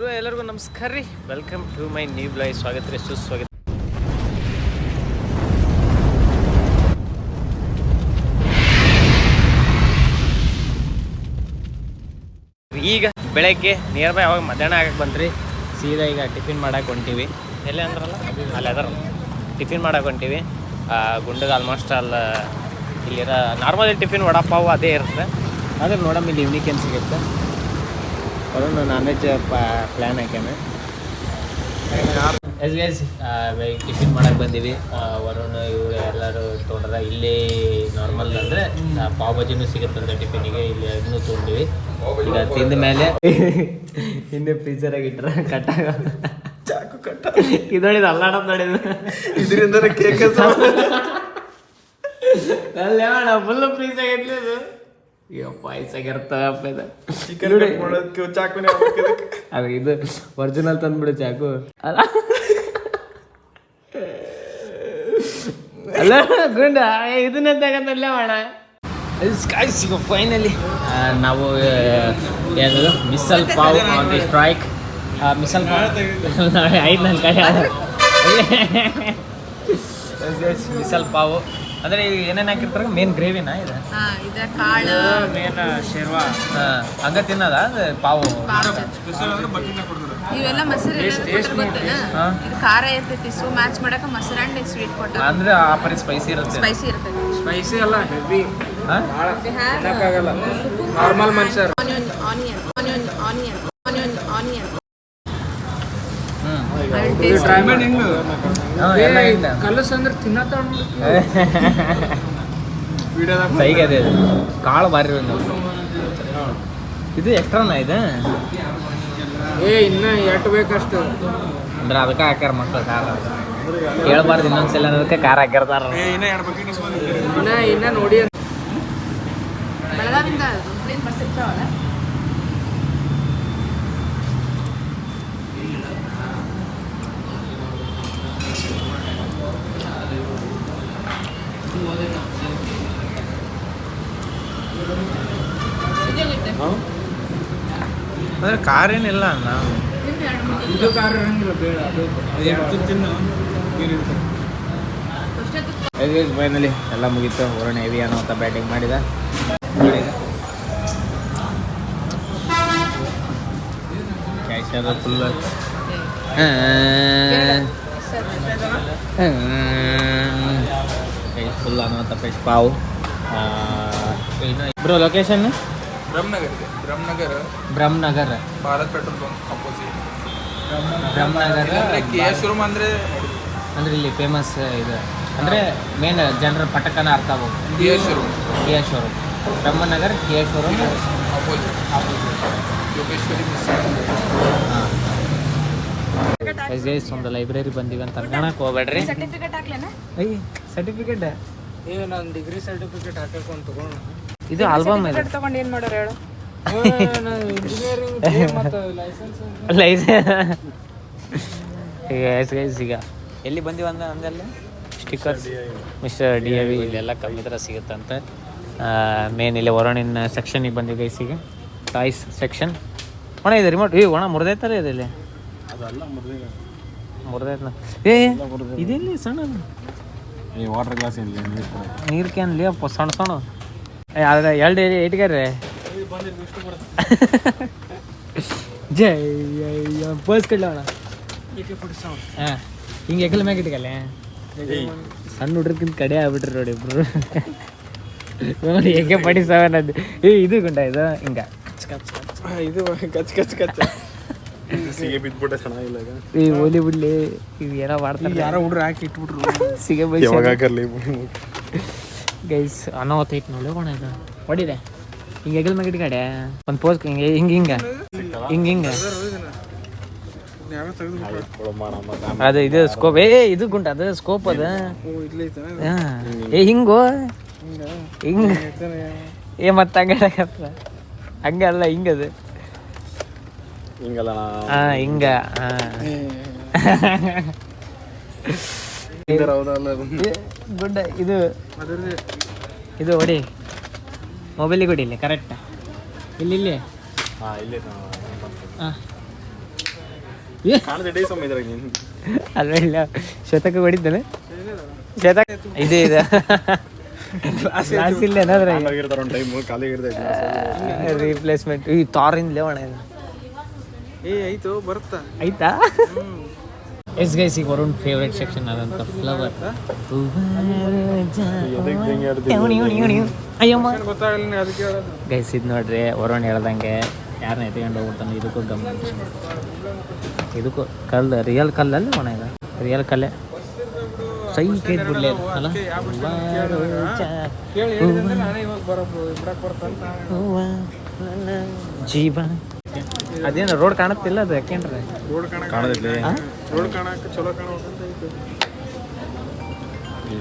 ಎಲ್ಲರಿಗೂ ನಮಸ್ಕಾರ ರೀ. Welcome to my new blog. ಸ್ವಾಗತ ರೀ, ಸುಸ್ವಾಗತ. ಈಗ ಬೆಳಗ್ಗೆ ನಿಯರ್ ಬೈ ಅವಾಗ ಮಧ್ಯಾಹ್ನ ಆಗಕ್ಕೆ ಬಂದ್ರಿ. ಸೀದಾ ಈಗ ಟಿಫಿನ್ ಮಾಡಕ್ಕೆ ಹೊಂಟೀವಿ. ಎಲ್ಲೇ ಅಂದ್ರಲ್ಲ ಅಲ್ಲಿ ಅದರ ಟಿಫಿನ್ ಮಾಡಕ್ಕೆ ಹೊಂಟೀವಿ. ಗುಂಡಗೆ ಆಲ್ಮೋಸ್ಟ್ ಅಲ್ಲಿ ಇಲ್ಲಿರೋ ನಾರ್ಮಲ್ ಟಿಫಿನ್ ವಡಾಪಾವು ಅದೇ ಇರುತ್ತೆ. ಆದ್ರೆ ನೋಡಮ್ಮ ಇಲ್ಲಿ ಈವ್ನಿಂಗ್ ಏನು ಸಿಗುತ್ತೆ. ಅದನ್ನು ನಾನ್ ವೆಜ್ ಪ್ಲ್ಯಾನ್ ಹಾಕ್ಯಾನೆ. ಟಿಫಿನ್ ಮಾಡಕ್ಕೆ ಬಂದೀವಿ. ವರುಣ್ ಇವರು ಎಲ್ಲರೂ ತೊಗೊಂಡ್ರ. ಇಲ್ಲಿ ನಾರ್ಮಲ್ ಅಂದರೆ ಪಾವ್ ಭಾಜಿನೂ ಸಿಗುತ್ತಂದ್ರೆ ಟಿಫಿನಿಗೆ. ಇಲ್ಲಿ ಅದನ್ನು ತೊಗೊಂಡಿವಿ. ಈಗ ತಿಂದ ಮೇಲೆ ಹಿಂದೆ ಫ್ರೀಜರಾಗಿ ಇಟ್ರೆ ಕಟ್ಟಾಗ ಚಾಕು ಕಟ್ಟ ಇದೊಳಿದು ಅಲ್ಲಾಡೋದು ನೋಡಿದ್ದು ಇದರಿಂದ ಕೇಕ್ ಅಲ್ಲ ಫುಲ್ ಫ್ರೀಜ್ ಆಗೈತ್ಲಿ ಅದು. ಪಾಯಸಾಗಿರ್ತಪ್ಪ ಇದು ಚಿಕನ್ ಚಾಕುನೇ ಅದು. ಇದು ಒರಿಜಿನಲ್ ತಂದ್ಬಿಡು ಚಾಕು ಅಲ್ಲ ಗುಂಡ ಇದನ್ನೇ ತಗಂತಲ್ಲ ಮಾಡ. ಫೈನಲಿ ನಾವು ಏನದು missile pav on the strike. Missile pav ಐದು ನನ್ನ ಕಡೆ ಮಿಸಲ್ ಪಾವು ಅಂದ್ರೆ ಏನೇನು ಹಾಕಿರ್ತಾರೆ? ಮೇನ್ ಗ್ರೇವಿನಾ ಇದು ಕಾಳು ಮೇನ್ ಶೇರ್ವಾ ಹಂಗ ತಿನ್ನದ ಅದು ಪಾವು. ಇವೆಲ್ಲ ಮೊಸರು ಖಾರ ಇರ್ತೈತಿ. ಸೊ ಮ್ಯಾಚ್ ಮಾಡಕ ಮೊಸರು ಅಂಡ್ ಸ್ವೀಟ್ ಕೊಟ್ಟ ಅಂದ್ರೆ ಆ ಪರಿ ಸ್ಪೈಸಿ ಇರುತ್ತೆ. ಸ್ಪೈಸಿ ಅಲ್ಲ, ಹೆವಿ ಆಗಲ್ಲ. ನಾರ್ಮಲ್ ಮನುಷ್ಯರು ಕಲಸ್ ಅಂದ್ರೆ ತಿನ್ನತ್ತ ಸೈಗದೆ ಕಾಳು ಬಾರಿ. ಇದು ಎಕ್ಸ್ಟ್ರಾನ ಇದೆ ಇನ್ನ ಎಟ್ಟು ಬೇಕಷ್ಟು ಅಂದ್ರೆ ಅದಕ್ಕೆ ಹಾಕ್ಯಾರ ಮಕ್ಕಳು ಖಾರ. ಕೇಳಬಾರ್ದು ಇನ್ನೊಂದ್ಸಲ ಅನ್ನೋದಕ್ಕೆ ಖಾರ ಹಾಕಿರ್ತಾರ. ಇನ್ನ ನೋಡಿ ಬೆಳಗಾವಿಂದ ಬರ್ಸಿರ್ತಾವಲ್ಲ. ಅಂದ್ರೆ ಖಾರ ಏನಿಲ್ಲ ಅಣ್ಣ. ಇದು ಖಾರ ಇರಂಗಿಲ್ಲ, ಬೇಡ. ಅದು ಫೈನಲಿ ಎಲ್ಲ ಮುಗೀತು. ವರುಣ್ ಹೆವಿ ಅನ್ನೋ ಅಂತ ಬ್ಯಾಟಿಂಗ್ ಮಾಡಿದ. ಫುಲ್ ಫುಲ್ ಅನ್ನೋಂಥ ಫಿಶ್ ಪಾವು. Bro location Brahmanagar Bharat petrol bunk opposite. Brahmanagar showroom ಅಂದ್ರೆ ಇಲ್ಲಿ ಫೇಮಸ್ ಇದು ಅಂದರೆ ಮೇನ್ ಜನರ ಪಟಕನ ಅರ್ಥ ಆಗೋದು. ಕಿಯಾ ಶೋರೂಮ್ ಬ್ರಹ್ಮನಗರ್ ಕಿಯಾ ಶೋರೂಮ್ ಒಂದು ಲೈಬ್ರರಿ ಬಂದೀವಿ ಅಂತ ಅನ್ಕೊಳಕ್ಕೆ ಹೋಗ್ಬೇಡ್ರಿ. ಸರ್ಟಿಫಿಕೇಟ್ ನಾನು ಡಿಗ್ರಿ ಸರ್ಟಿಫಿಕೇಟ್ ಹಾಕಕ್ಕೆ ಒಂದು ತಗೊಂಡು ಇದು ಆಲ್ಬಮ್ ಇದೆ. ತಗೊಂಡು ಏನು ಮಾಡೋರು ಹೇಳು? ಇಂಜಿನಿಯರಿಂಗ್ ಮತ್ತು ಲೈಸೆನ್ಸ್ ಈಗ ಎಲ್ಲಿ ಬಂದೀವಿ ಅಂದಲ್ಲ ಸ್ಟಿಕ್ಕರ್ಸ್ ಮಿಸ್ಟರ್ DIV ಇಲ್ಲೆಲ್ಲ ಕಮ್ಮಿ ಥರ ಸಿಗುತ್ತಂತೆ. ಮೇನ್ ಇಲ್ಲಿ ವರುಣಿನ ಸೆಕ್ಷನಿಗೆ ಬಂದಿವಿ ಗೈಸಿಗೆ. Toys section. ಒಣ ಇದೆ ರಿಮೋಟ್. ಒಣ ಮುರಿದೈತಲ್ಲ ಇದೆ ಇಲ್ಲಿ. ಮುರಿದೈತ ಇದೆಲ್ಲಿ ಸಣ್ಣ ವಾಟರ್ ಗ್ಲಾಸ್ ನೀರು ಕ್ಯಾನ್ಲಿ ಅಪ್ಪ ಸಣ್ಣ ಸಣ್ಣ. ಅದ್ರ ಎರಡು ಇಟ್ಗಾರ್ರಿ ಜೈ ಪರ್ಸ್ ಕಡ್ಲವಣ. ಹಾಂ ಹಿಂಗೆ ಎಕಲ್ ಮ್ಯಾಗ ಇಟ್ಕಲ್ಲ. ಸಣ್ಣ ಹುಡ್ರಕ್ಕಿಂತ ಕಡೆ ಆಗ್ಬಿಟ್ರಿ ನೋಡಿ ಇಬ್ರು. ನೋಡಿ AK-47 ಅದು. ಇದು ಗುಂಡ ಇದು ಹಿಂಗ ಇದು ಕಚ್ ಕಚ್ ಕಚ್ ಸಿಗೆ ಬಿದ್ಬಿಟ್ಟೆ ಚೆನ್ನಾಗಿಲ್ಲ. ಈ ಓಲಿ ಬಿಡ್ಲಿ ಇವು ಏನೋ ಮಾಡ್ತಾರೆ. ಯಾರೋ ಹುಡ್ರು ಹಾಕಿ ಇಟ್ಬಿಟ್ರು ಸಿಗೆ ಯಾವಾಗಲಿ ಗೈಸ್. ಅನಾವತ್ ಐತೆ ನೋಡಿ ಕೋಣ ಇದು ಹೊಡಿದೆ ಹಿಂಗೆ ಎಗಲ್ ಮ್ಯಾಗ ಇಟ್ಕಡೆ ಒಂದು ಪೋಸ್ ಹಿಂಗೆ ಹಿಂಗೆ ಅದು ಇದು ಸ್ಕೋಪ್. ಇದು ಗುಂಟ ಅದು ಸ್ಕೋಪ್ ಅದು. ಹಿಂಗೋ ಹಿಂಗ ಮತ್ತೆ ಹಂಗೆ ಅಲ್ಲ ಹಿಂಗದು ಹಿಂಗಲ್ಲ. ಹಿಂಗ ಗುಡ್ಡ ಇದು ಇದು ಹೊಡಿ ಮೊಬೈಲಿಗೆ ಹೊಡಿಲಿ ಕರೆಕ್ಟ್. ಇಲ್ಲಿ ಹಾಂ ಇಲ್ಲಿ ಹಾಂ ಕಾಣದಿಡಿ ಸಮ ಇದ್ರಾಗ ನೀನು ಅಲ್ಲ ಇಲ್ಲ ಶತಕ ಹೊಡಿದ್ದಾನೆ ಶತಕ ಇದೆ ಇದೆ ಕ್ಲಾಸ್ ಇಲ್ಲ ಏನಾದ್ರೆ ಆಗಿರ್ತಾರ ಒಂದು ಟೈಮ್ ಖಾಲಿ ಇರ್ತೈತೆ ರೀಪ್ಲೇಸ್ಮೆಂಟ್ ಈ ತಾರಿಂದ ಒಣ ಆಯ್ತು ಬರುತ್ತಾ ಆಯ್ತಾ ಎಸ್ ಗೈಸ್ ಈಗ ವರುಣ್ ಫೇವ್ರೆಟ್ ಸೆಕ್ಷನ್ ಆದಂಥ ಫ್ಲವರ್ ಅಯ್ಯಮ್ಮ ಗೊತ್ತಾಗಲ್ಲ ಅದಕ್ಕೆ ಹೇಳೋದು ಗೈಸ್ ಇದು ನೋಡ್ರಿ ವರುಣ್ ಹೇಳ್ದಂಗೆ ಯಾರನ್ನ ಎತ್ಕೊಂಡು ಹೋಗ್ಬಿಡ್ತಾನೆ ಇದಕ್ಕೂ ಗಮನ ಇದಕ್ಕೂ ಕಲ್ಲು ರಿಯಲ್ ಕಲ್ಲಲ್ಲಿ ಒಣ ಇದೆ ರಿಯಲ್ ಕಲ್ಲೇ ಸೈಕ್ ಐತೆ ಬಿಡ್ಲಿ ಅಲ್ಲ ಜೀವ ಅದೇನು ರೋಡ್ ಕಾಣುತ್ತಿಲ್ಲ ಅದು ಯಾಕೆಂದ್ರೆ ರೋಡ್ ಕಾಣದಿಲ್ಲ ರೋಡ್ ಕಾಣಕ್ಕೆ ಚಲೋ ಕಾಣಬೇಕಂತ ಐತೆ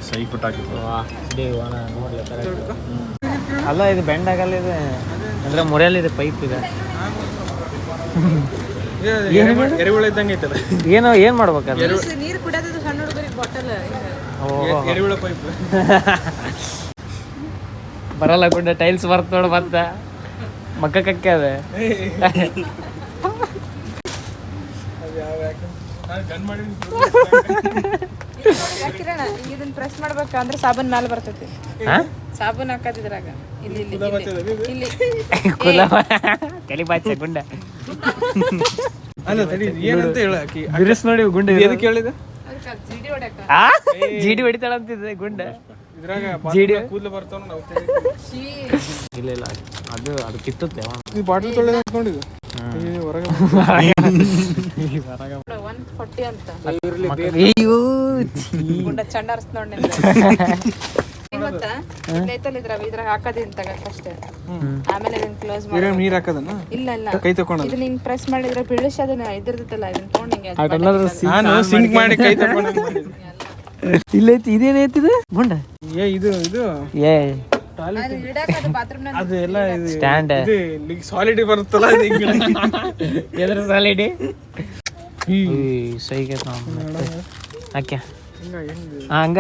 ಸೈಫ್ ಹಾಕಿದ್ರು ಅಲ್ಲ ಇದು ಬೆಂಡ್ ಆಗಲ್ಲ ಇದು ಅಂದ್ರೆ ಮುರಿಯಲ್ಲಿದೆ ಪೈಪ್ ಇದೆ ಎರೆಹುಳ ಇದ್ದಂಗೆ ಐತಲ್ಲ ಏನೋ ಏನು ಮಾಡ್ಬೇಕಾದ್ರೆ ನೀರು ಕುಡಿಯೋದು ಸಣ್ಣ ಹುಡುಗರಿಗೆ ಬಾಟಲ್ ಎರೆಹುಳ ಪೈಪ್ ಬರಲ್ಲ ಗುಂಡ ಟೈಲ್ಸ್ ಬರ್ತ ನೋಡು ಮತ್ತ ಮಕ್ಕ ಕಕ್ಕೆ ಅದ ಕಿರಣ ಇದನ್ನ ಪ್ರೆಸ್ ಮಾಡ್ಬೇಕಂದ್ರೆ ಸಾಬೂನ್ ಮೇಲೆ ಬರ್ತೈತಿ ಸಾಬೂನ್ ಹಾಕೋದಿದ್ರಾಗ ಇಲ್ಲಿ ಇಲ್ಲಿ ಕುಲ ತಲೆ ಬಾಚ ಗುಂಡ ಅಲ್ಲ ತಡಿ ಏನಂತ ಹೇಳಾಕಿ ಬಿರುಸ್ ನೋಡಿ ಗುಂಡ ಎದಕ್ಕೆ ಹೇಳಿದ ಜಿಡಿ ಹೊಡ್ಯಾಕ ಜಿಡಿ ಹೊಡಿತಾಳ ಅಂತಿದ್ದೆ ಗುಂಡ ಇದ್ರಾಗ ಕೂದಲು ಬರ್ತಾವ ನಾವು ಇಲ್ಲ ಇಲ್ಲ ಅದು ಕಿತ್ತುತ್ತೆ ಈ ಬಾಟಲ್ ತೊಳೆದ ಅನ್ಕೊಂಡಿದ್ದು ಹೊರಗೆ 140 ಅಂತ ಅಯ್ಯೋ ಗುಂಡ ಚಂಡ ಅರ್ಸ್ ನೋಡಿ ಗೊತ್ತಾ ನೇತಲ್ ಇದ್ರಾಗ ಹಾಕೋದಿ ಅಂತ ಅಷ್ಟೇ ಆಮೇಲೆ ಇದನ್ನ ಕ್ಲೋಸ್ ಮಾಡಿ ನೀರ್ ಹಾಕದನ್ನ ಇಲ್ಲ ಇಲ್ಲ ಕೈ ತಕೊಂಡ ಇದನ್ನ ಹಿಂಗ್ ಪ್ರೆಸ್ ಮಾಡಿದ್ರೆ ಬಿಳಿಸಿ ಅದನ್ನ ಇದ್ರದಲ್ಲ ಇದನ್ನ ತಗೊಂಡ್ ಹಿಂಗೆ ನಾನು ಸಿಂಕ್ ಮಾಡಿ ಕೈ ತಕೊಂಡ ಇಲ್ಲೈತಿ ಇದೇನೈತಿದು ಗುಂಡ ಇದು ಏ ಬಾತ್ರೂಮ್ ಅದು ಎಲ್ಲ ಇದು ಸ್ಟ್ಯಾಂಡ್ ಸಾಲಿಡಿ ಬರುತ್ತಲ್ಲ ಎದ್ರ ಸಾಲಿಡಿ ಸೈಗೆ ಹಾಕ್ಯ ಹಂಗ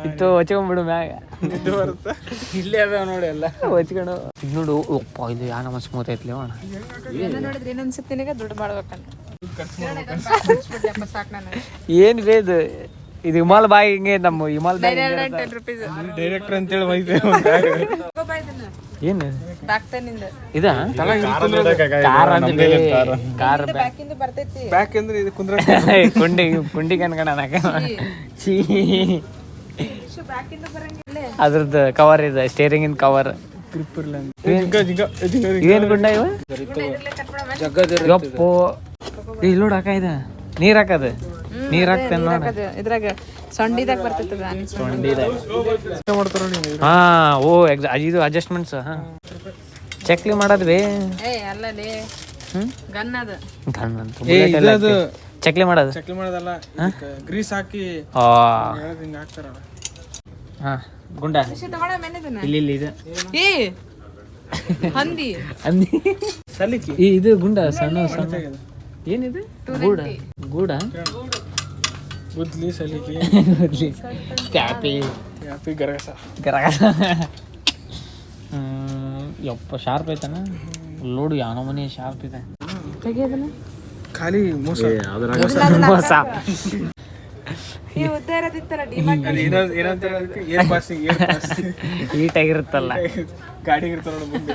ಇತ್ತು ಹೊಚ್ಕೊಂಡ್ಬಿಡು ಮ್ಯಾಗ ಇದು ಬರುತ್ತಾ ಇಲ್ಲೇ ಅದಾವ ನೋಡಿ ಎಲ್ಲ ಹೊಚ್ಕೊಂಡು ನೋಡು ಒಪ್ಪ ಇದು ಯಾ ನಮ್ಮ ಸ್ಮೂತ್ ಐತ್ಲಿ ಅಣ್ಣ ನೋಡಿದ್ರೆ ಏನ್ ಅನ್ಸುತ್ತೆ ನಿನಗೆ ದುಡ್ಡು ಮಾಡ್ಬೇಕಂತ ಸಾಕು ನಾನು ಏನ್ ಬೇದು ಇದು ಹಿಮಾಲ್ ಬಾಯಿ ಹಿಂಗೆ ನಮ್ಮ ಹಿಮಾಲ್ ಬಾಯಿ ₹10 ಡೈರೆಕ್ಟರ್ ಅಂತೇಳಿ ಬೈತೆ ಏನು ಬ್ಯಾಕ್ ಪೇನಿಂದ ಇದ ಕಾರ್ ಅಂದ್ರೆ ಕಾರ್ ಬ್ಯಾಕಿಂದ ಬರ್ತೈತಿ ಬ್ಯಾಕ್ ಅಂದ್ರೆ ಇದು ಕುಂದ್ರ ಕುಂಡಿ ಕನ್ಕಣ ಚೀ ಬ್ಯಾಕಿಂದ ಬರಂಗಿಲ್ಲ ಅದ್ರದ್ದು ಕವರ್ ಇದೆ ಸ್ಟೇರಿಂಗ್ ಇನ್ ಕವರ್ ಗ್ರಿಪ್ ಇರಲ್ಲ ಏನ್ ಗುಂಡ ಇವ ಯಪ್ಪೋ ಇಲ್ಲಿ ನೋಡ್ ಹಾಕ ಇದೆ ನೀರ್ ಹಾಕದ ನೀರ್ ಹಾಕ್ತೇನೆ ನೋಡ ಇದ್ರಾಗ ಸೊಂಡಿದಾಗ ಬರ್ತೈತದ ಮಾಡ್ತಾರ ಹಾ ಓ ಇದು ಅಡ್ಜಸ್ಟ್ಮೆಂಟ್ಸ್ ಹಾ ಚೆಕ್ಲಿ ಮಾಡೋದ್ವಿ ಏ ಅಲ್ಲಲೇ ಗನ್ ಅದ ಗನ್ ಅಂತ ಚೆಕ್ಲಿ ಮಾಡೋದು ಚಕ್ಲಿ ಮಾಡೋದಲ್ಲ ಗ್ರೀಸ್ ಹಾಕಿ ಹಿಂಗ ಹಾಕ್ತಾರ ಹಾ ಗುಂಡ ತಗೊಳ ಮೇಲಿದನ ಇಲ್ಲಿ ಇಲ್ಲಿ ಇದೆ ಏ ಹಂದಿ ಅಂದಿ ಸಲಿಕಿ ಇದು ಗುಂಡ ಸಣ್ಣ ಸಣ್ಣ ಏನಿದೆ ಗೂಡ ಗೂಡ ಗುದ್ಲಿ ಸಲಿಕಿ ಟ್ಯಾಪಿ ಹ್ಯಾಪಿ ಗರಗಸ ಗರಗಸ ಯಪ್ಪ ಶಾರ್ಪ್ ಐತನ ಲೋಡು ಯಾವನೋ ಮನೆ ಶಾರ್ಪ್ ಇದೆ ತೆಗಿಯೋದನ್ನ ಖಾಲಿ ಮೋಸ ಮೋಸ ಈ ಉದ್ದ ಇರೋದಿತ್ತಲ್ಲ ಏನಂತ ಏರ್ ಪಾಸಿಂಗ್ ಈಟಾಗಿರುತ್ತಲ್ಲ ಗಾಡಿ ಇರ್ತಾರ ನೋಡಿ ಮುಂದೆ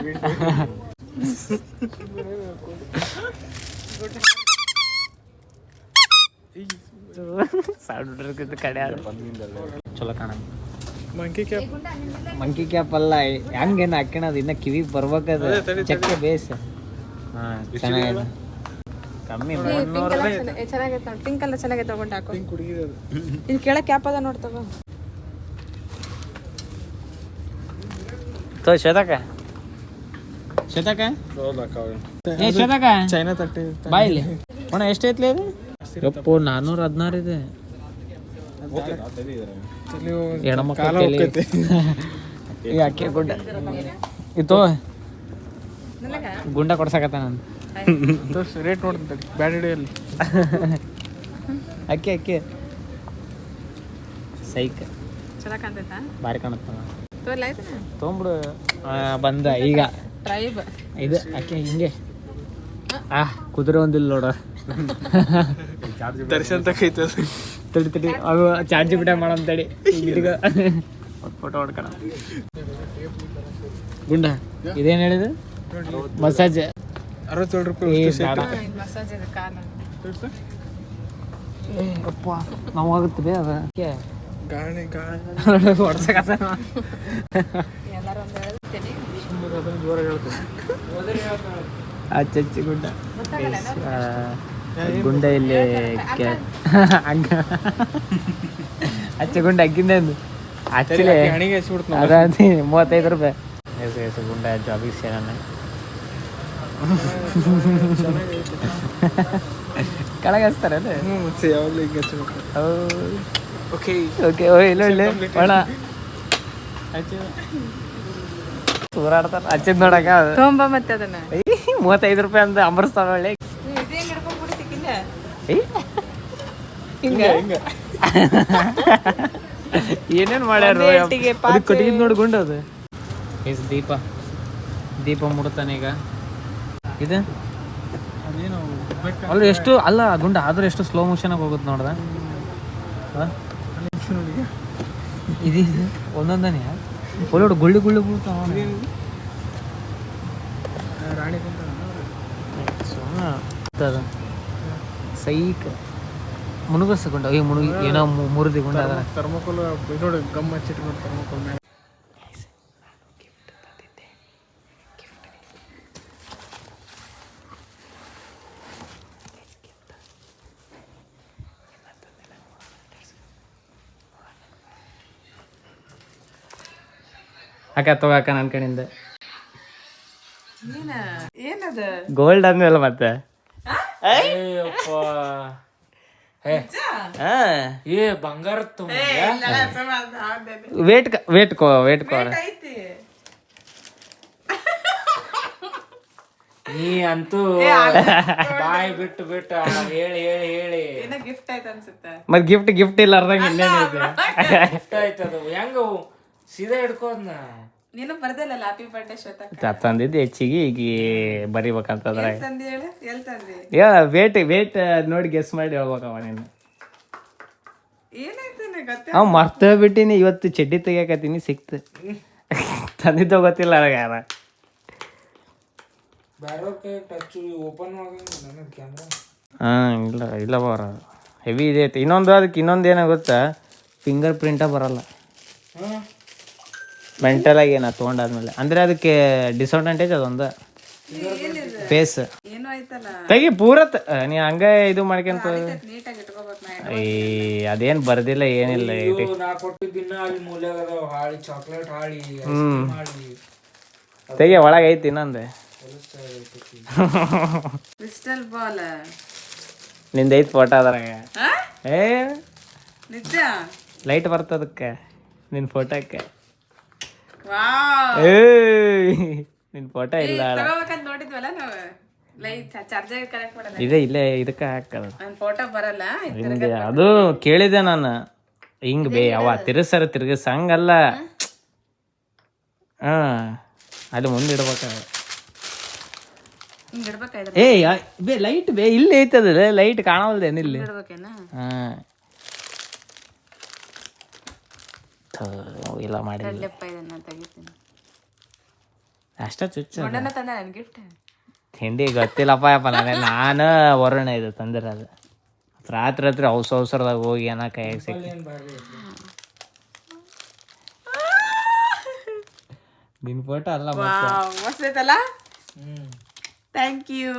ಸೌಂಡ್ ಕಡೆ ಚಲೋ ಕಾಣ ಮಂಕಿ ಕ್ಯಾಪ್ ಮಂಕಿ ಕ್ಯಾಪ್ ಅಲ್ಲ ಹೆಂಗೇನು ಹಾಕ್ಯಣದು ಇನ್ನ ಕಿವಿಗೆ ಬರ್ಬೇಕದ ಚಕ್ಕೆ ಬೇಸ್ ಹಾ ಚೆನ್ನಾಗಿದೆ ಕಮ್ಮಿ ಚೆನ್ನಾಗೈತೆ ನೋಡಿ ಪಿಂಕ್ ಎಲ್ಲ ಚೆನ್ನಾಗೈತೆ ತಗೊಂಡು ಹಾಕೋ ಕುಡಿಯೋದು ಇದು ಕೆಳಗೆ ಕ್ಯಾಪ್ ಅದ ನೋಡಿ ತಗೋ ತೋ ಶ್ವೇತಕ ಶ್ವೇತಕ ಏ ಶ್ವೇತಕ ಚೈನಾ ತಟ್ಟೆ ಬಾಯಿಲಿ ಅಣ್ಣ ಎಷ್ಟೈತ್ಲಿ ಇದು ಯಪ್ಪೋ 416 ಇದೆ ಹೆಣ್ಮಕ್ಳು ಈಗ ಅಕ್ಕಿ ಗುಂಡ ಇತ್ತು ಗುಂಡ ಕೊಡ್ಸಕತ್ತ ನಾನು ರೇಟ್ ನೋಡ್ತೀನಿ ಬ್ಯಾಡ್ ಹಿಡಿಯಲ್ಲಿ ಅಕ್ಕಿ ಅಕ್ಕಿ ಸೈಕ್ ಚೆನ್ನಾಗಿ ಕಾಣ್ತೈತಾ ಭಾರಿ ಕಾಣುತ್ತ ತೊಗೊಂಬಿಡು. ಬಂದ ಈಗ ಟ್ರೈಬ್ ಇದು ಆಕೆ ಹಿಂಗೆ ಕುದುರೆ ಒಂದಿಲ್ಲ ನೋಡ. ದರ್ಶನ್ ತಕೈತದ ತಡಿ ಅದು ಚಾರ್ಜ್ ಬಿಟ್ಟ ಮಾಡಮ್ ತಡಿ. ಈಗ ಫೋಟೋ ಹೊಡ್ಕೊಳ. ಗುಂಡ ಇದೇನು ಹೇಳಿದ? ಮಸಾಜ್ 67 ರೂಪಾಯಿ ಮಸಾಜ್ ಇದೆ ಕಾಲು. ಅಪ್ಪ ನೋವಾಗುತ್ತದೆ ಅದಕ್ಕೆ ಗಾಣಿ ಹೊಡ್ಸಕತ್ತ. ಎಲ್ಲರೂ ಒಂದು ಹೇಳ್ತೀನಿ. ಜೋರ ಹೇಳ್ತೀನಿ. ಅಚ್ಚಿ ಗುಂಡ ಗುಂಡ ಇಲ್ಲಿ ಹಂಗ ಅಚ್ಚ ಗುಂಡ ಅಕ್ಕಿಂದ ಆಕ್ಚುಲಿ ಹಣಿಗೆ ಹಚ್ಬಿಡ್ತು ಅದ 35 ರೂಪಾಯಿ. ಎಸು ಗುಂಡ ಜಾಬಿಗೆ ಸೇರೋಣ. ಕೆಳಗೆ ಹಚ್ತಾರೆ ಮತ್ತೆ ಯಾವಾಗಲೂ ಹಿಂಗೆ ಹಚ್ಬೇಕು. ಓಕೆ ಓಕೆ ಇಲ್ಲ ಒಳ್ಳೆ ಒಣ ಸೂರಾಡ್ತಾರ ಹಚ್ಚಿದ್ ನೋಡಕ. ತೊಂಬ ಮತ್ತೆ ಅದನ್ನ 35 ರೂಪಾಯಿ ಅಂತ ಅಂಬರ್ಸ್ತಾವ ಒಳ್ಳೆ. ಏನೇನ್ ಮಾಡ್ಯಾರ ಕಟ್ಟಿಗೆ ನೋಡ್ಕೊಂಡು ಅದು ದೀಪ ದೀಪ ಮುಡ್ತಾನೆ ಈಗ. ಇದು ಅದೇನು ಅಲ್ಲ ಎಷ್ಟು ಅಲ್ಲ ಗುಂಡ ಆದ್ರೂ ಎಷ್ಟು ಸ್ಲೋ ಮೋಷನ್ ಆಗಿ ಹೋಗುತ್ತೆ ನೋಡ್ದ. ಇದು ಒಂದೊಂದನೇ ಒಳ್ಳೋಡು ಗುಳ್ಳಿ ಗುಳ್ಳಿ ಬೀಳ್ತಾವ. ರಾಣಿ ಸೈಕ್ ಮುನುಗಸ್ ಗುಂಡ ಅಯ್ಯೋ ಮುನುಗಿ ಏನೋ ಮುರಿದಿ ಗುಂಡ ಅದ. ಥರ್ಮೋಕೋಲ್ ನೋಡಿ ಗಮ್ ಹಚ್ಚಿಟ್ಟು ನೋಡಿ ಥರ್ಮೋಕೋಲ್ ಮೇಲೆ. ಅಕ್ಕ ತಗೋಕ ನನ್ನ ಕಡೆಯಿಂದ ಏನದ ಗೋಲ್ಡ್ ಅಂದ್ಮೇಲೆ ಮತ್ತೆ ಬಂಗಾರ ವೇಟ್ ವೇಟ್ ಕೋ ನೀ ಅಂತೂ ಬಾಯ್ ಬಿಟ್ಟು ಹೇಳಿ ಗಿಫ್ಟ್ ಆಯ್ತು ಅನ್ಸುತ್ತೆ. ಮತ್ ಗಿಫ್ಟ್ ಇಲ್ಲ ಅರ್ಧಂಗ ಇನ್ನೇನೈತೆ. ಇಷ್ಟ ಆಯ್ತದ ಹೆಂಗ ಸೀದಾ ಹಿಡ್ಕೋದ್ನ. ನೀನು ಬರ್ದಲ್ಲ ಹ್ಯಾಪಿ ಬರ್ಡೇ ಶ್ವೇತಾ. ತಂದಿದ್ದು ಹೆಚ್ಚಿಗೆ ಈಗ ಬರಿಬೇಕಂತಂದ್ರೆ ತಂದಿ ಹೇಳು ಎಲ್ಲಿ ತಂದಿ ವೇಟ್ ನೋಡಿ ಗೆಸ್ ಮಾಡಿ ಹೇಳ್ಬೇಕವ ನೀನು. ಏನಾಯ್ತು ಗೊತ್ತ ಅವ್ ಮರ್ತ ಬಿಟ್ಟಿನಿ ಇವತ್ತು ಚಡ್ಡಿ ತೆಗಿಯಕತ್ತೀನಿ ಸಿಕ್ತು ತಂದಿದ್ದ ಗೊತ್ತಿಲ್ಲ ಯಾರ. ಓಪನ್ ನನಗೆ ಕ್ಯಾಮ್ರಾ ಇಲ್ಲ ಬರ ಹೆವಿ ಇದೆ. ಇನ್ನೊಂದು ಅದಕ್ಕೆ ಇನ್ನೊಂದು ಏನೋ ಗೊತ್ತಾ, ಫಿಂಗರ್ ಪ್ರಿಂಟ ಬರಲ್ಲ ಮೆಂಟಲ್ ಆಗಿ ನಾ ತೊಗೊಂಡಾದ್ಮೇಲೆ. ಅಂದ್ರೆ ಅದಕ್ಕೆ ಡಿಸಡ್ವಾಂಟೇಜ್ ಅದೊಂದು ಫೇಸ್ ಏನು ಆಯ್ತಲ್ಲ ತೆಗಿ ಪೂರತ್ ನೀ ಹಂಗ ಇದು ಮಾಡ್ಕೊಂತ. ನೀಟಾಗಿ ಇಟ್ಕೋಬೇಕು ನಾ. ಅದೇನ್ ಬರ್ದಿಲ್ಲ ಏನಿಲ್ಲ. ನಾ ಕೊಟ್ಟಿದ್ದಿನ ಅಲ್ಲಿ ಮೂಲೆಗದ ಹಾಳಿ ಚಾಕ್ಲೇಟ್ ಹಾಳಿ ಹಾಳಿ ತೆಗಿ ಒಳಗೆ ಐತಿ ಇನ್ನೊಂದು ಕ್ರಿಸ್ಟಲ್ ಬಾಲ್ ನಿಂದ ಐತಿ ಫೋಟೋ ಅದ್ರಾಗ. ಏ ನಿಜ ಲೈಟ್ ಬರ್ತದಕ್ಕೆ ನಿನ್ ಫೋಟೋಕ್ಕೆ. ವಾವ್ ಏ ನಿನ್ ಫೋಟೋ ಇಲ್ಲ ತಗೋಬೇಕಂತ ನೋಡಿದ್ವಲ್ಲ ನಾವು. ಲೈಟ್ ಚಾರ್ಜರ್ ಕನೆಕ್ಟ್ ಮಾಡೋದು ಇದೆ ಇಲ್ಲೇ ಇದಕ್ಕೆ ಹಾಕದ. ನನ್ನ ಫೋಟೋ ಬರಲ್ಲ. ಹಿಂದೆ ಅದು ಕೇಳಿದೆ ನಾನು ಹಿಂಗ್ ಅವ ತಿರ್ಗಿಸ್ ಹಂಗಲ್ಲ. ಅಲ್ಲಿ ಮುಂದೆ ಇಡ್ಬೇಕ. ಹಿಂಗ್ ಇಡ್ಬೇಕಾಯ್ತು ಏ ಲೈಟ್ ಇಲ್ಲಿ ಐತದ ಲೈಟ್ ಕಾಣವಲ್ದೇನು ಇಲ್ಲಿ. ಇಡ್ಬೇಕೇನಾ? ಇಲ್ಲ ಮಾಡಿ ಅಲ್ಲಪ್ಪ ಇದನ್ನ ತೆಗಿತೀನಿ. ಅಷ್ಟ ಚುಚ್ಚ ಗಂಡನ ತಂದ ನನ್ ಗಿಫ್ಟ್. ತಿಂಡಿ ಗೊತ್ತಿಲ್ಲಪ್ಪ ನಾನು ವರುಣ ಇದು ತಂದಿರೋದು. ರಾತ್ರಿ ಅವಸರದಾಗ ಹೋಗಿ ಏನ ಕೈಯಾಗ ಸಿಕ್ಕಿ ನಿನ್ ಫೋಟೋ ಅಲ್ಲ ಮಸ್ತ್ ಐತಲ್ಲ. Thank you.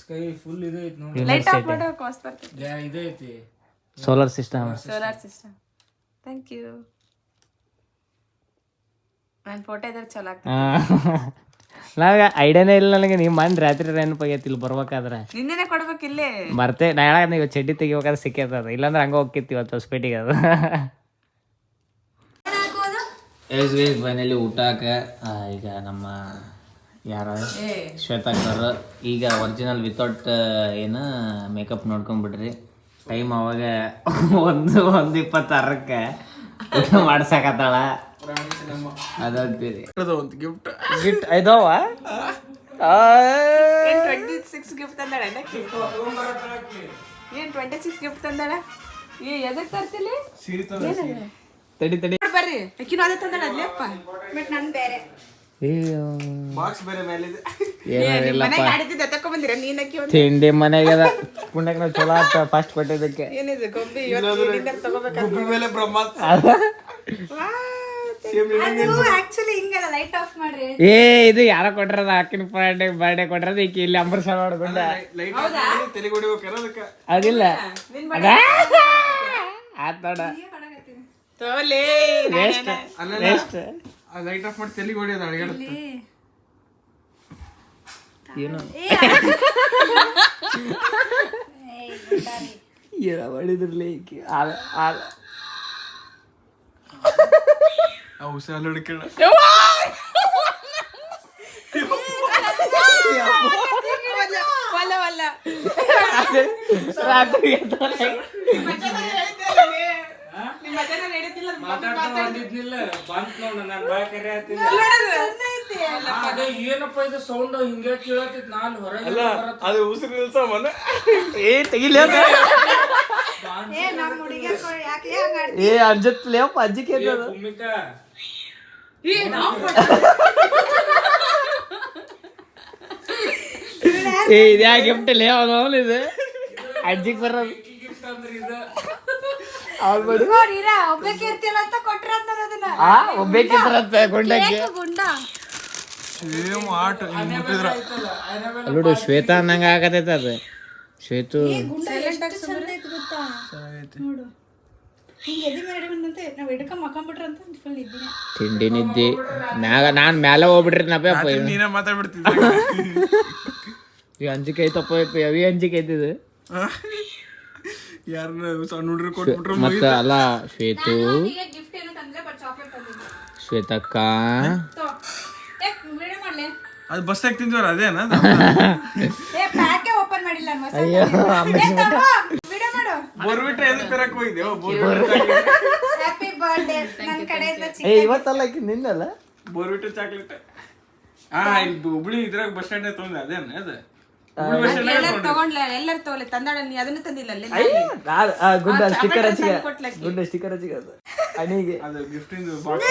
ಸ್ಕೈ ಫುಲ್ ಇದು ಐತಿ ನೋಡಿ. ಲೈಟ್ ಆಫ್ ಮಾಡೋ ಕಾಸ್ಟ್ ಬರ್ತದೆ. ಇದು ಐತಿ ಸೋಲಾರ್ ಸಿಸ್ಟಮ್. Thank you. ನನ್ನ ಫೋಟೋ ಇದ್ರೆ ಚಲೋ ಆಗ್ತದೆ. ನಾವಾಗ ಐಡಿಯಾನೇ ಇಲ್ಲ ನನಗೆ. ನೀವು ಮನ್ ರಾತ್ರಿ ನೆನಪಾಗೈತಿ ಇಲ್ಲಿ ಬರ್ಬೇಕಾದ್ರೆ. ನಿನ್ನೆನೆ ಕೊಡ್ಬೇಕಿಲ್ಲೇ ಬರ್ತೆ ನಾ ಹೇಳಕ್ ನೀವು ಚಡ್ಡಿ ತೆಗಿಬೇಕಾದ್ರೆ ಸಿಕ್ಕೈತದ. ಇಲ್ಲಾಂದ್ರೆ ಹಂಗ ಹೋಗಿತ್ತು ಇವತ್ತು ಹೊಸಪೇಟೆಗೆ ಅದು. ಮನೇಲಿ ಊಟಕ್ಕ ಈಗ ನಮ್ಮ ಯಾರ ಶ್ವೇತಾಕರ್ ಈಗ ಒರಿಜಿನಲ್ ವಿತೌಟ್ ಏನು ಮೇಕಪ್ ನೋಡ್ಕೊಂಡ್ಬಿಡ್ರಿ. ಟೈಮ್ ಅವಾಗ 1:26ಕ್ಕೆ ಊಟ ಮಾಡ್ಸಕತ್ತಾಳ. ರಾಣಿ ಚೆನ್ನಮ್ಮ. ಅದಂತೀರಿ ಒಂದು ಗಿಫ್ಟ್ ಗಿಫ್ಟ್ ಐದವ 26 ಗಿಫ್ಟ್ ತಂದಾಳ ಏನ್ 26 ಗಿಫ್ಟ್ ತಂದಾಳ ಎದಕ್ ತರ್ತಿಲಿ ಸೀರೆ ತಡಿ ಬರ್ರಿ ಅಕ್ಕಿನೂ ಅದೇ ತಂದಾಳ ಅದ್ಲೇಪ್ಪ ಬಟ್ ನನ್ ಬೇರೆ ಬಾಕ್ಸ್ ಬೇರೆ ಮೇಲಿದೆ. ಏನಿಲ್ಲಪ್ಪ ಆಡಿದ್ದೆ ತಕೊಂಬಂದಿರ ನೀನ್ ಅಕ್ಕಿ ಒಂದು ತಿಂಡಿ ಮನೆಗದ ಪುಣ್ಯಕ್ಕೆ ನಾವು ಚಲೋ ಆತ ಫಸ್ಟ್ ಕೊಟ್ಟಿದ್ದಕ್ಕೆ ಏನಿದೆ ಗೊಂಬೆ ಇವತ್ತು ತಗೋಬೇಕು ಗುಬ್ಬಿ ಮೇಲೆ ಬ್ರಹ್ಮಾಸ್ತ್ರ. ಆಕ್ಚುಲಿ ಹಿಂಗಲ್ಲ ಲೈಟ್ ಆಫ್ ಮಾಡ್ರಿ ಏ ಇದು ಯಾರ ಕೊಟ್ರದ ಅಕ್ಕಿನ ಬರ್ಡೇ ಕೊಟ್ರದ ಈಕಿ ಇಲ್ಲಿ ಅಂಬರ್ ಸಾಲ ಹೊಡ್ಕೊಂಡ ಲೈಟ್ ತೆಲಿಗೆ ಹೊಡಿಬೇಕಾರ ಅದಕ್ಕೆ. ಅದಿಲ್ಲ ಆತ್ ನೋಡ ತೋಲೆ ವೇಸ್ಟ್ ಆ ಲೈಟ್ ಆಫ್ ಮಾಡಿ ತೆಲಿಗೆ ಹೊಡಿಯೋದು ಅಡಿಗಾಡುತ್ತೆ. ಏನು ಏನ ಮಾಡಿದ್ರಲ್ಲ ಈಕಿ ಆ ಉಸಿರಲ್ಲಿ ಹಿಡ್ಕೊಳ್ಳ ವಲ್ಲ ವಲ್ಲ ರಾತ್ರಿ ಮಾತಾಡ್ತಾ ಬಂದಿದ್ನಿಲ್ಲ ಬಂತ್ ನೋಡ ನಾನ್ ಬಾಯ್ ಕರೆ ಆತಿಲ್ಲ ಅದೇ ಏನಪ್ಪ ಇದು ಸೌಂಡ್ ಹಿಂಗೆ ಕೇಳತ್ತಿತ್ ನಾನು ಹೊರಗೆ ಅಲ್ಲ ಅದು ಉಸಿರು ನಿಲ್ಸಮನ. ಏ ತೆಗಿಲಿ ಏ ಅಂಜತ್ಲೇಪ್ಪ ಅಂಜಿಕೆ ಭೂಮಿಕಾ ಏ ಇದ್ಯಾ ಗಿಫ್ಟ್ ಲೇ ಅವನು ಇದು ಅಜ್ಜಿಗೆ ಬರೋದು ಗಿಫ್ಟ್ ಅಂದ್ರೆ ಇದು ಅವ್ಳು ಬಡಿ ಒಬ್ಬಕ್ಕೆ ಇರ್ತಿಲ್ಲ ಅಂತ ಕೊಟ್ರ ಅದನ್ನ ಒಬ್ಬೇಕಿದ್ರಂತೆ ಗುಂಡಕ್ಕೆ ಸೇಮ್ ಆಟ ಹಿಂಗ್ ಮುಟ್ಟಿದ್ರ ನೋಡು ಶ್ವೇತಾ ಅನ್ನಂಗ ಆಗತೈತೆ ಅದು ಶ್ವೇತು ನೋಡು ಹಿಂಗೆ ಎದಿ ಮೇಲೆ ಹಿಡ್ಕೊಂಡಂತೆ ನಾವು ಹಿಡ್ಕೊಂಡ್ ಮಕ್ಕೊಂಬಿಟ್ರ ಅಂತ ಫುಲ್ ಇದ್ದೀನಿ ತಿಂಡಿ ನಿದ್ದಿ ನಾನ್ ಮ್ಯಾಲ ಹೋಗ್ಬಿಟ್ರಿನಪ್ಪ ನೀನೇ ಮಾತಾಡ್ಬಿಡ್ತಿದ್ದ. ಈ ಅಂಜಿಕೆ ಐತಪ್ಪ ಅವಿ ಅಂಜಿಕೆ ಐತಿದು ಯಾರನ್ನ ಸಣ್ಣ ಹುಡ್ರು ಕೊಟ್ಬಿಟ್ರು ಮತ್ತ ಅಲ್ಲ ಶ್ವೇತು ಗಿಫ್ಟ್ ಏನು ತಂದ್ರೆ ಬಟ್ ಚಾಕ್ಲೇಟ್ ತಂದಿದ್ದೆ ಶ್ವೇತಕ್ಕ ವಿಡಿಯೋ ಮಾಡ್ಲಿ ಅದು ಬಸ್ ತಿಂದ್ವರ ಅದೇನಾ? ಏ ಪ್ಯಾಕೆ ಓಪನ್ ಮಾಡಿಲ್ಲ ಅಯ್ಯೋ ವಿಡಿಯೋ ಮಾಡು ಬೋರ್ಬಿಟ್ರೆ ಎದಕ್ಕೆ ತರಕ್ ಹೋಗಿದ್ದೆ? ಹ್ಯಾಪಿ ಬರ್ತ್ಡೇ ನನ್ನ ಕಡೆಯಿಂದ ಏ ಇವತ್ತಲ್ಲ ನಿನ್ನಲ್ಲ ಬೋರ್ಬಿಟ್ರೆ ಚಾಕ್ಲೇಟ್. ಇಲ್ಲಿ ಹುಬ್ಳಿ ಇದ್ರಾಗ ಬಸ್ ಸ್ಟ್ಯಾಂಡ್ ತೊಗೊಂಡೆ ಅದೇನ ಅದು? ಎಲ್ಲರೂ ತಗೊಂಡ್ಲ ಎಲ್ಲರೂ ತಗೊಳ್ಳಿ ತಂದಾಳ ನೀ ಅದನ್ನ ತಂದಿಲ್ಲ ಅಲ್ಲಿ ಗುಡ್ಡ ಸ್ಟಿಕ್ಕರ್ ಹಚ್ಚಿಗೆ ಗುಡ್ಡ ಸ್ಟಿಕ್ಕರ್ ಹಚ್ಚಿಗೆ ಅದು ಅಣಿಗೆ ಅದು ಗಿಫ್ಟ್ ಇಂದು ಬಾಕ್ಸ್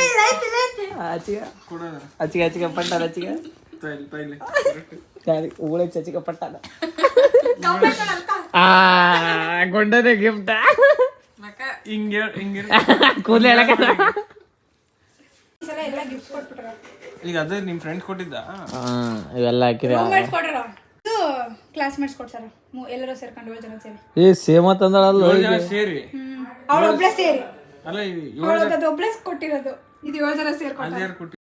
ಹಚ್ಚಿಗೆ ಕೊಡೋಣ. ಹಚ್ಚಿಗೆ ಹಚ್ಚಿಗೆ ಪಟ್ಟಾನ ಹಚ್ಚಿಗೆ ತೈಲಿ ಊಳೆ ಹಚ್ಚಿಗೆ ಪಟ್ಟಾನ ಗುಡ್ಡದೇ ಗಿಫ್ಟ್ ಹಿಂಗೆ ಹಿಂಗೆ ಕೂದಲು ಹೇಳಕ ಎಲ್ಲ ಗಿಫ್ಟ್ ಕೊಟ್ಬಿಟ್ರ ಈಗ ಅದೇ ನಿಮ್ ಫ್ರೆಂಡ್ ಕೊಟ್ಟಿದ್ದ? ಇವೆಲ್ಲ ಹಾಕಿರಿ ರೂಮ್ಮೇಟ್ಸ್ ಕೊಟ್ರ ಇದು ಕ್ಲಾಸ್ಮೇಟ್ಸ್ ಕೊಡ್ತಾರ ಎಲ್ಲರೂ ಸೇರ್ಕೊಂಡು 7 ಜನ ಸೇರಿ ಏ ಸೇಮ ತಂದಳಲ್ಲ 7 ಜನ ಸೇರಿ ಅವಳು ಒಬ್ಳೆ ಸೇರಿ ಅಲ್ಲ ಅವಳದು ಒಬ್ಳೆ ಕೊಟ್ಟಿರೋದು ಇದು 7 ಜನ ಸೇರ್ಕೊಂಡು ಅದ್ಯಾರು ಕೊಟ್ಟಿ